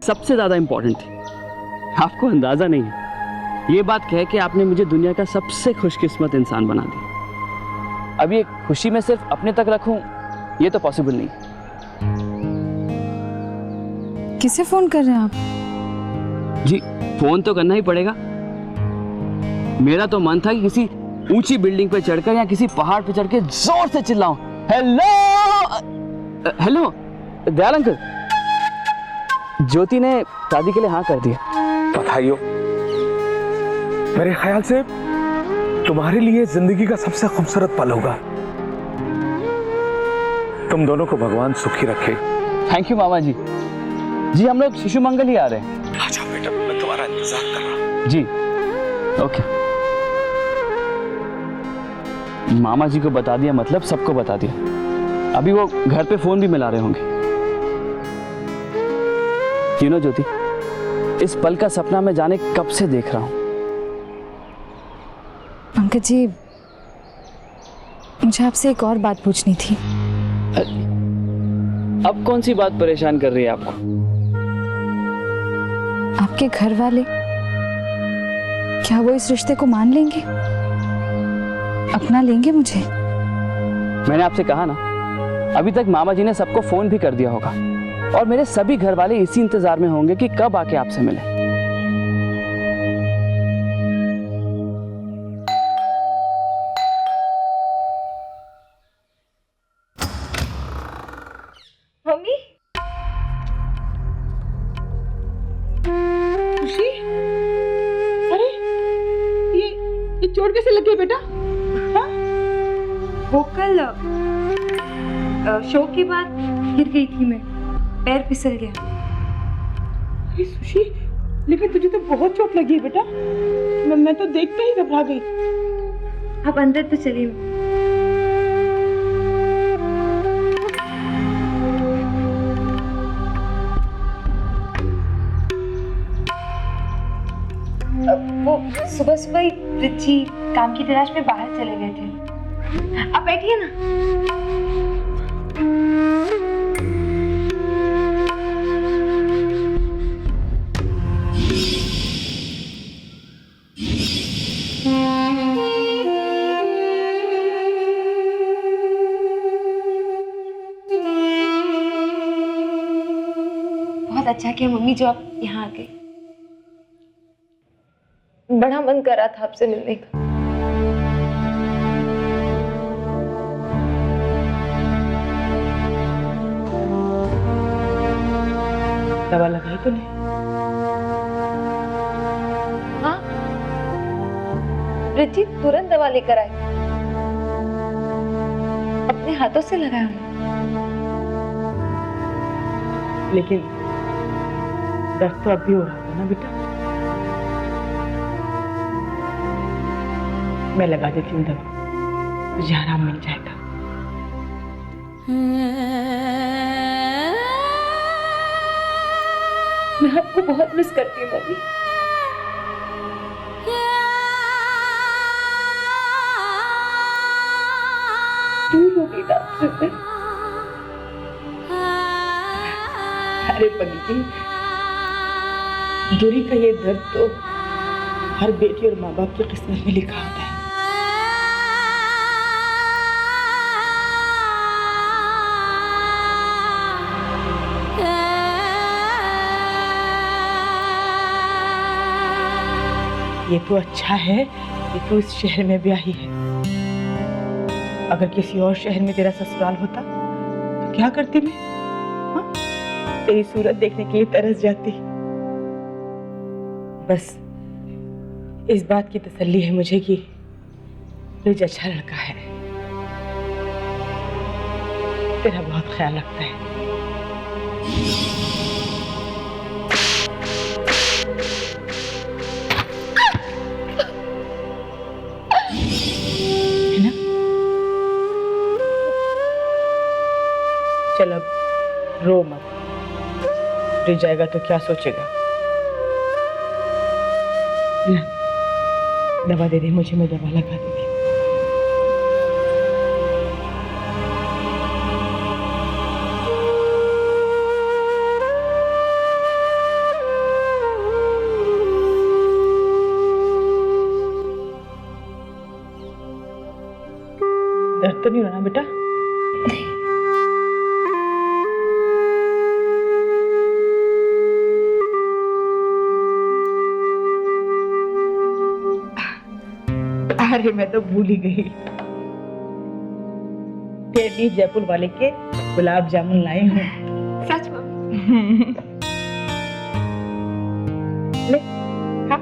सबसे ज्यादा इंपॉर्टेंट थी। आपको अंदाजा नहीं है, ये बात कह के आपने मुझे दुनिया का सबसे खुशकिस्मत इंसान बना दिया। अब ये खुशी मैं सिर्फ अपने तक रखूं, ये तो पॉसिबल नहीं। किसे फोन कर रहे हैं आप? जी, फोन तो करना ही पड़ेगा। मेरा तो मन था कि किसी ऊंची बिल्डिंग पे चढ़कर या किसी पहाड़ पे चढ़ के जोर से चिल्लाऊं, हेलो हेलो दयाल अंकल। ज्योति ने शादी के लिए हाँ कर दिया। बधाई हो। मेरे ख्याल से तुम्हारे लिए जिंदगी का सबसे खूबसूरत पल होगा। तुम दोनों को भगवान सुखी रखे। थैंक यू मामा जी। जी हम लोग शिशु मंगल ही आ रहे हैं। आ जाओ बेटा, मैं तुम्हारा इंतजार कर रहा हूं। जी ओके। मामा जी को बता दिया मतलब सबको बता दिया। अभी वो घर पे फोन भी मिला रहे होंगे। यू नो ज्योति, इस पल का सपना मैं जाने कब से देख रहा हूं। पंकज जी, मुझे आपसे एक और बात पूछनी थी। अब कौन सी बात परेशान कर रही है आपको? आपके घर वाले क्या वो इस रिश्ते को मान लेंगे, अपना लेंगे मुझे? मैंने आपसे कहा ना, अभी तक मामा जी ने सबको फोन भी कर दिया होगा और मेरे सभी घर वाले इसी इंतजार में होंगे कि कब आके आपसे मिले। मम्मी, खुशी, अरे ये चोट कैसे लग गई बेटा? हाँ? वो कल शो के बाद गिर गई थी मैं, पैर फिसल गया। अरे सुशी, लेकिन तुझे तो बहुत चोट लगी है बेटा। मैं तो देखते ही घबरा गई। अब अंदर तो चलिए। वो सुबह सुबह ही रिची काम की तलाश में बाहर चले गए थे। आप बैठिए ना। बहुत अच्छा किया मम्मी जो आप यहाँ आ गई। बड़ा मन कर रहा था आपसे मिलने का। दवा लगाई तूने? हाँ, रिची तुरंत दवा लेकर आई, अपने हाथों से लगाया हूँ। लेकिन दर्द तो अब भी हो रहा था ना बेटा? मैं लगा देती हूँ दवा, तुझे आराम मिल जाएगा। मैं आपको बहुत मिस करती हूँ मम्मी। दूर हो गई था आपसे। अरे पगली, दूरी का ये दर्द तो हर बेटी और माँ बाप की किस्मत में लिखा होता है। ये तो अच्छा है कि तू इस शहर में भी आई है। अगर किसी और शहर में तेरा ससुराल होता तो क्या करती मैं? हाँ? तेरी सूरत देखने के लिए तरस जाती। बस इस बात की तसल्ली है मुझे कि रिज अच्छा लड़का है, तेरा बहुत ख्याल रखता है। चल अब रो मत, गिर जाएगा तो क्या सोचेगा। दवा दे दे मुझे, मैं दवा लगा दूंगी। तो नहीं रोना बेटा? अरे मैं तो भूल ही गई, तेरे लिए जयपुर वाले के गुलाब जामुन लाई हूँ। सच में? ले खा।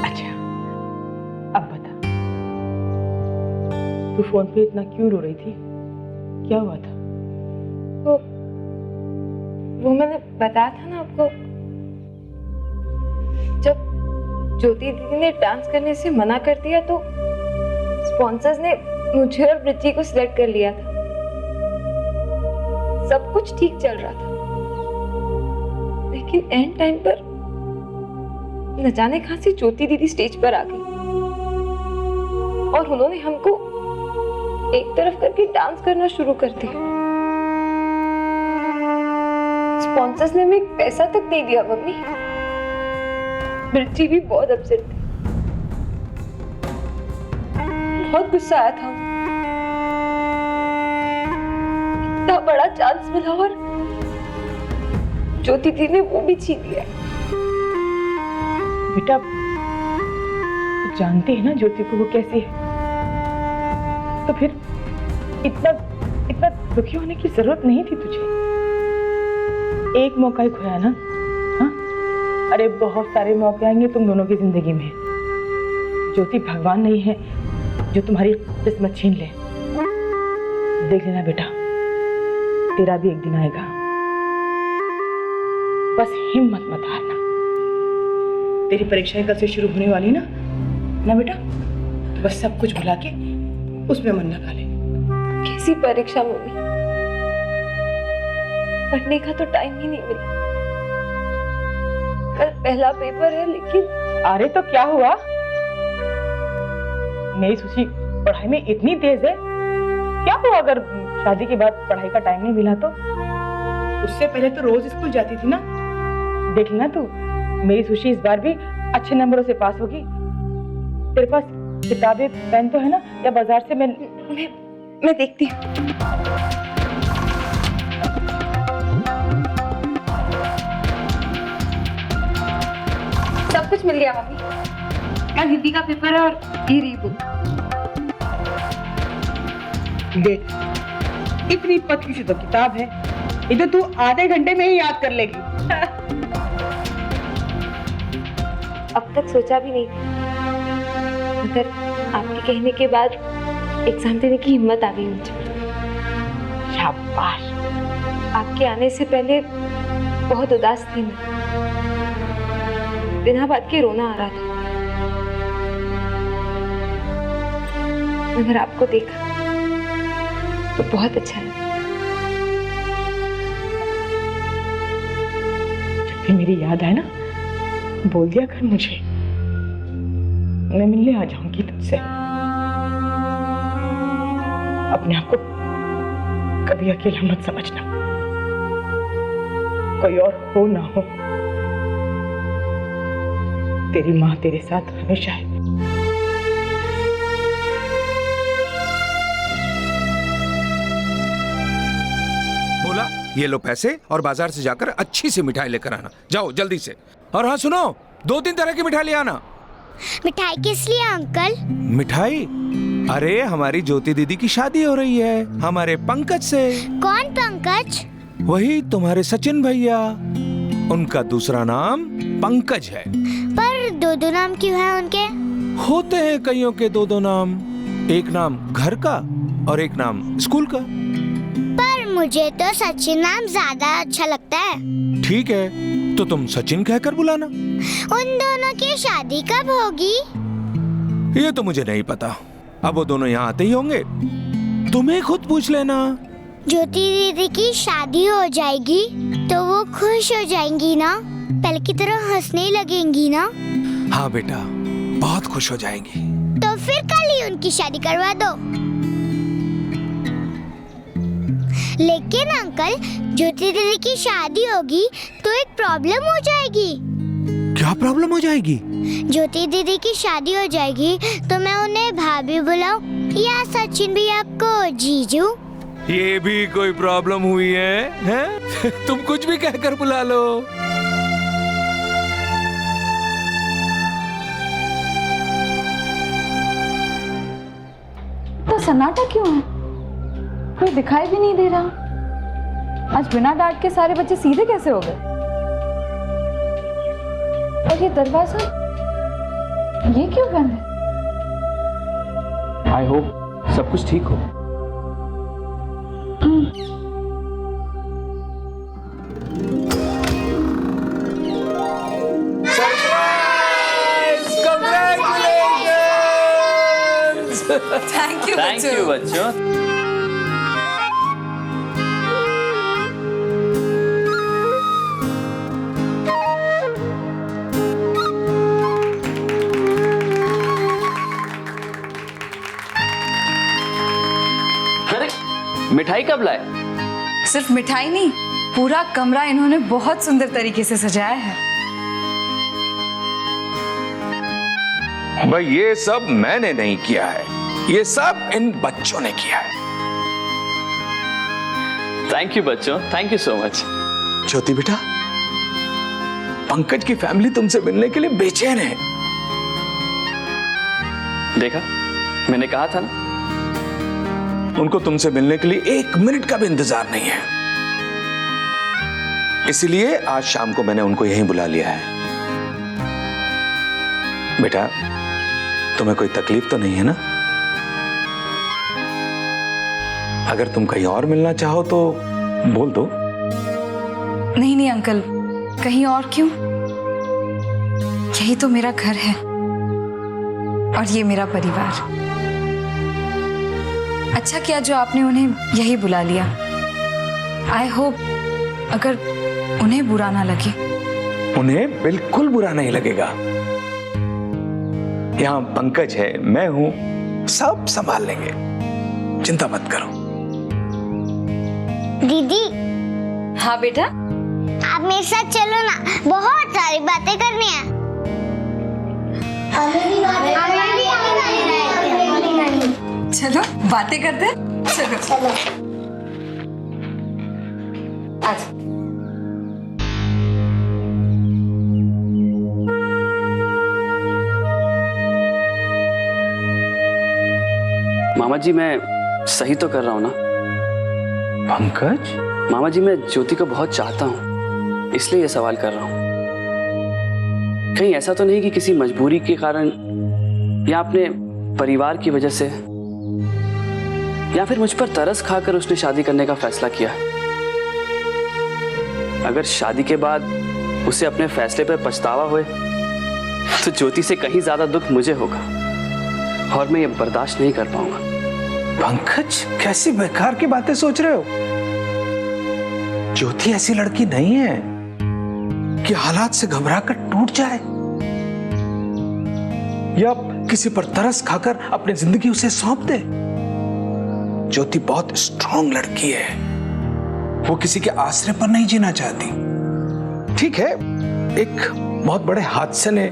अच्छा, अब बता, तू फोन पे इतना क्यों रो रही थी? क्या हुआ था? वो मैंने बताया था ना आपको, जब ज्योति दीदी ने डांस करने से मना कर दिया तो स्पॉन्सर्स ने मुझे और ब्रिची को सिलेक्ट कर लिया था। सब कुछ ठीक चल रहा था, लेकिन एंड टाइम पर न जाने कहां से ज्योति दीदी स्टेज पर आ गई और उन्होंने हमको एक तरफ करके डांस करना शुरू कर दिया। स्पॉन्सर्स ने हमें पैसा तक दे दिया मम्मी। ब्रिची भी बहुत अपसेट थी, बहुत गुस्सा आया था। इतना बड़ा चांस मिला और ज्योति दीदी ने वो भी छीन लिया। बेटा जानते हैं ना ज्योति को वो कैसी है, तो फिर इतना दुखी होने की जरूरत नहीं थी तुझे। एक मौका ही खोया ना। हाँ, अरे बहुत सारे मौके आएंगे तुम दोनों की जिंदगी में। ज्योति भगवान नहीं है जो तुम्हारी किस्मत छीन ले। देख लेना बेटा, तेरा भी एक दिन आएगा। बस हिम्मत मत हारना। तेरी परीक्षाएं कल से शुरू होने वाली ना बेटा, तो बस सब कुछ भुला के उसमें मन लगा ले। कैसी परीक्षा मम्मी, पढ़ने का तो टाइम ही नहीं मिला। कल पहला पेपर है लेकिन। अरे तो क्या हुआ? मेरी सुशी पढ़ाई में इतनी तेज है, क्या हुआ अगर शादी के बाद पढ़ाई का टाइम नहीं मिला तो? उससे पहले तो रोज स्कूल जाती थी ना। देख लेना तू, मेरी सुशी इस बार भी अच्छे नंबरों से पास होगी। तेरे पास किताबें पेन तो है ना, या बाजार से मैं देखती हूँ। सब कुछ मिल गया मम्मी। कल हिंदी का पेपर है और ये रही बुक। देख, इतनी पतली सी तो किताब है, ये तो तू आधे घंटे में ही याद कर लेगी। अब तक सोचा भी नहीं था, मगर आपके कहने के बाद एग्जाम देने की हिम्मत आ गई मुझे। शाबाश। आपके आने से पहले बहुत उदास थी मैं, बिना बात के रोना आ रहा था, मगर आपको देखा तो बहुत अच्छा लगा। जब भी मेरी याद आए ना, बोल दिया कर मुझे, मैं मिलने आ जाऊंगी तुझसे। अपने आप को कभी अकेला मत समझना, कोई और हो ना हो, तेरी माँ तेरे साथ हमेशा है। बोला ये लो पैसे और बाजार से जाकर अच्छी सी मिठाई लेकर आना। जाओ जल्दी से। और हाँ सुनो, 2-3 तरह की मिठाई ले आना। मिठाई किस लिए अंकल? मिठाई? अरे हमारी ज्योति दीदी की शादी हो रही है हमारे पंकज से। कौन पंकज? वही तुम्हारे सचिन भैया, उनका दूसरा नाम पंकज है। पर दो नाम क्यों है उनके? होते हैं कईयों के 2 नाम, एक नाम घर का और एक नाम स्कूल का। पर मुझे तो सचिन नाम ज्यादा अच्छा लगता है। ठीक है, तो तुम सचिन कहकर बुलाना। उन दोनों की शादी कब होगी? ये तो मुझे नहीं पता, अब वो दोनों यहाँ आते ही होंगे, तुम्हें खुद पूछ लेना। ज्योति दीदी की शादी हो जाएगी तो वो खुश हो जाएंगी ना, पहले की तरह हंसने लगेंगी ना? हाँ बेटा, बहुत खुश हो जाएंगी। तो फिर कल ही उनकी शादी करवा दो। लेकिन अंकल, ज्योति दीदी की शादी होगी तो एक प्रॉब्लम हो जाएगी। क्या प्रॉब्लम हो जाएगी? ज्योति दीदी की शादी हो जाएगी तो मैं उन्हें भाभी बुलाऊं या सचिन भैया को जीजू? ये भी कोई प्रॉब्लम हुई है? तुम कुछ भी कहकर बुला लो। तो सन्नाटा क्यों है? कोई दिखाई भी नहीं दे रहा। आज बिना डांट के सारे बच्चे सीधे कैसे हो गए? और ये दरवाजा ये क्यों बंद है? आई होप सब कुछ ठीक हो। थैंक यू बच्चों। अरे मिठाई कब लाए? सिर्फ मिठाई नहीं, पूरा कमरा इन्होंने बहुत सुंदर तरीके से सजाया है। भाई ये सब मैंने नहीं किया है, ये सब इन बच्चों ने किया है। थैंक यू बच्चों, थैंक यू सो मच। ज्योति बेटा, पंकज की फैमिली तुमसे मिलने के लिए बेचैन है। देखा, मैंने कहा था ना। उनको तुमसे मिलने के लिए 1 मिनट का भी इंतजार नहीं है, इसलिए आज शाम को मैंने उनको यहीं बुला लिया है। बेटा, तुम्हें कोई तकलीफ तो नहीं है ना? अगर तुम कहीं और मिलना चाहो तो बोल दो। नहीं नहीं अंकल, कहीं और क्यों? यही तो मेरा घर है और ये मेरा परिवार। अच्छा किया जो आपने उन्हें यही बुला लिया। आई होप अगर उन्हें बुरा ना लगे। उन्हें बिल्कुल बुरा नहीं लगेगा। यहाँ पंकज है, मैं हूं, सब संभाल लेंगे, चिंता मत करो। दीदी, हाँ बेटा, आप मेरे साथ चलो ना, बहुत सारी बातें करनी है। चलो बातें करते हैं। चलो आज मामा जी, मैं सही तो कर रहा हूँ ना? पंकज, मामा जी, मैं ज्योति को बहुत चाहता हूँ, इसलिए ये सवाल कर रहा हूँ। कहीं ऐसा तो नहीं कि किसी मजबूरी के कारण या अपने परिवार की वजह से या फिर मुझ पर तरस खाकर उसने शादी करने का फैसला किया? अगर शादी के बाद उसे अपने फैसले पर पछतावा हुए तो ज्योति से कहीं ज्यादा दुख मुझे होगा और मैं ये बर्दाश्त नहीं कर पाऊंगा। पंकज, कैसी बेकार की बातें सोच रहे हो? ज्योति ऐसी लड़की नहीं है कि हालात से घबराकर टूट जाए या किसी पर तरस खाकर अपनी जिंदगी उसे सौंप दे। ज्योति बहुत स्ट्रांग लड़की है, वो किसी के आश्रय पर नहीं जीना चाहती। ठीक है, एक बहुत बड़े हादसे ने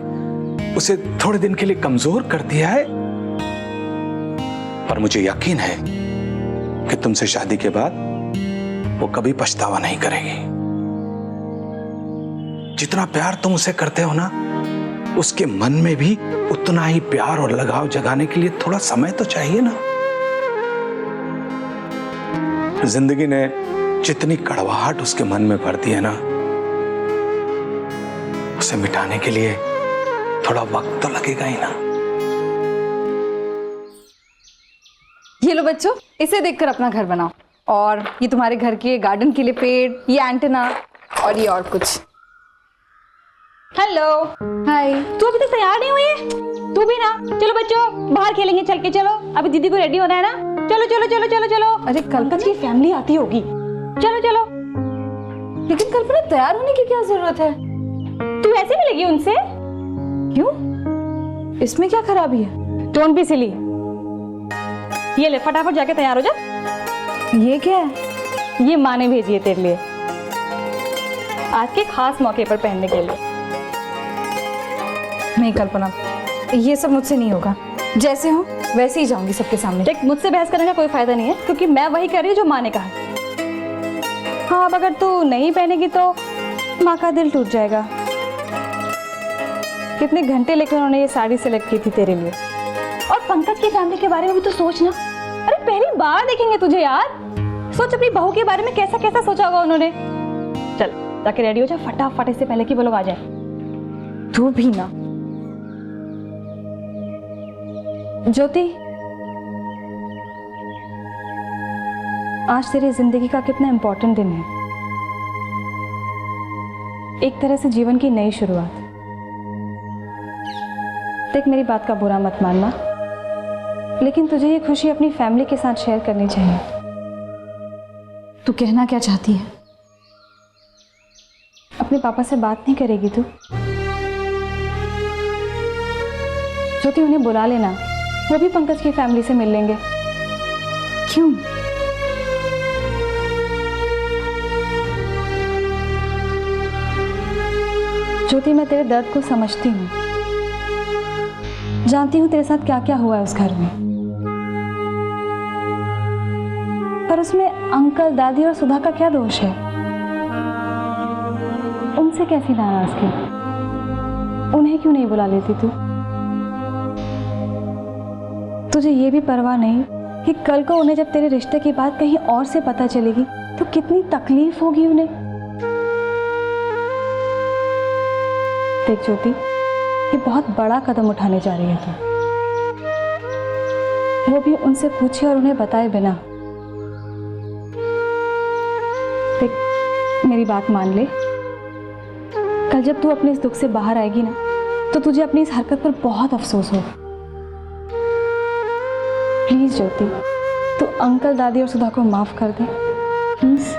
उसे थोड़े दिन के लिए कमजोर कर दिया है, पर मुझे यकीन है कि तुमसे शादी के बाद वो कभी पछतावा नहीं करेगी। जितना प्यार तुम उसे करते हो ना, उसके मन में भी उतना ही प्यार और लगाव जगाने के लिए थोड़ा समय तो चाहिए ना। जिंदगी ने जितनी कड़वाहट उसके मन में भर दी है ना, उसे मिटाने के लिए थोड़ा वक्त तो लगेगा ही ना। ये लो बच्चों, इसे देखकर अपना घर बनाओ। और ये तुम्हारे घर के गार्डन के लिए पेड़, ये एंटेना और ये और कुछ। हेलो, हाय। तू अभी तक तैयार नहीं हुई है? तू भी ना। चलो बच्चों, बाहर खेलेंगे, चल के चलो। अभी दीदी को रेडी होना है ना। चलो चलो चलो चलो चलो। अरे पंकज की फैमिली आती होगी। चलो चलो। लेकिन कल्पना, तैयार होने की क्या जरूरत है? तू ऐसे मिलेगी उनसे? क्यों? इसमें क्या खराबी है? Don't be silly. ये ले फटाफट जाके तैयार हो जा। ये क्या है? ये माँ ने भेजी है तेरे लिए, आज के खास मौके पर पहनने के लिए। नहीं कल्पना, ये सब मुझसे नहीं होगा। जैसे हो वैसे ही जाऊंगी सबके सामने। देख, मुझसे बहस करने का कोई फायदा नहीं है, क्योंकि मैं वही कर रही हूँ जो माँ ने कहा। हाँ, अब अगर तू नहीं पहनेगी तो माँ का दिल टूट जाएगा। कितने घंटे लेकर उन्होंने ये साड़ी सेलेक्ट की थी तेरे लिए। और पंकज की फैमिली के बारे में भी तो सोच ना। अरे पहली बार देखेंगे तुझे यार। सोच अपनी बहू के बारे में कैसा कैसा सोचा होगा उन्होंने। चल जाके रेडी हो जा फटाफट, इससे पहले कि वो लोग आ जाए। तू भी ना। ज्योति, आज तेरी जिंदगी का कितना इंपॉर्टेंट दिन है। एक तरह से जीवन की नई शुरुआत। देख, मेरी बात का बुरा मत मानना, लेकिन तुझे ये खुशी अपनी फैमिली के साथ शेयर करनी चाहिए। तू कहना क्या चाहती है? अपने पापा से बात नहीं करेगी तू? ज्योति, उन्हें बुला लेना, वो भी पंकज की फैमिली से मिल लेंगे। क्यों? ज्योति, मैं तेरे दर्द को समझती हूँ, जानती हूँ तेरे साथ क्या क्या हुआ है उस घर में। पर उसमें अंकल, दादी और सुधा का क्या दोष है? उनसे कैसी नाराजगी? उन्हें क्यों नहीं बुला लेती तू? तुझे ये भी परवाह नहीं कि कल को उन्हें जब तेरे रिश्ते की बात कहीं और से पता चलेगी तो कितनी तकलीफ होगी उन्हें। देख ज्योति, ये बहुत बड़ा कदम उठाने जा रही है तू, वो भी उनसे पूछे और उन्हें बताए बिना। देख, मेरी बात मान ले, कल जब तू अपने इस दुख से बाहर आएगी ना, तो तुझे अपनी इस हरकत पर बहुत अफसोस होगा। प्लीज ज्योति, तू अंकल, दादी और सुधा को माफ कर दे प्लीज।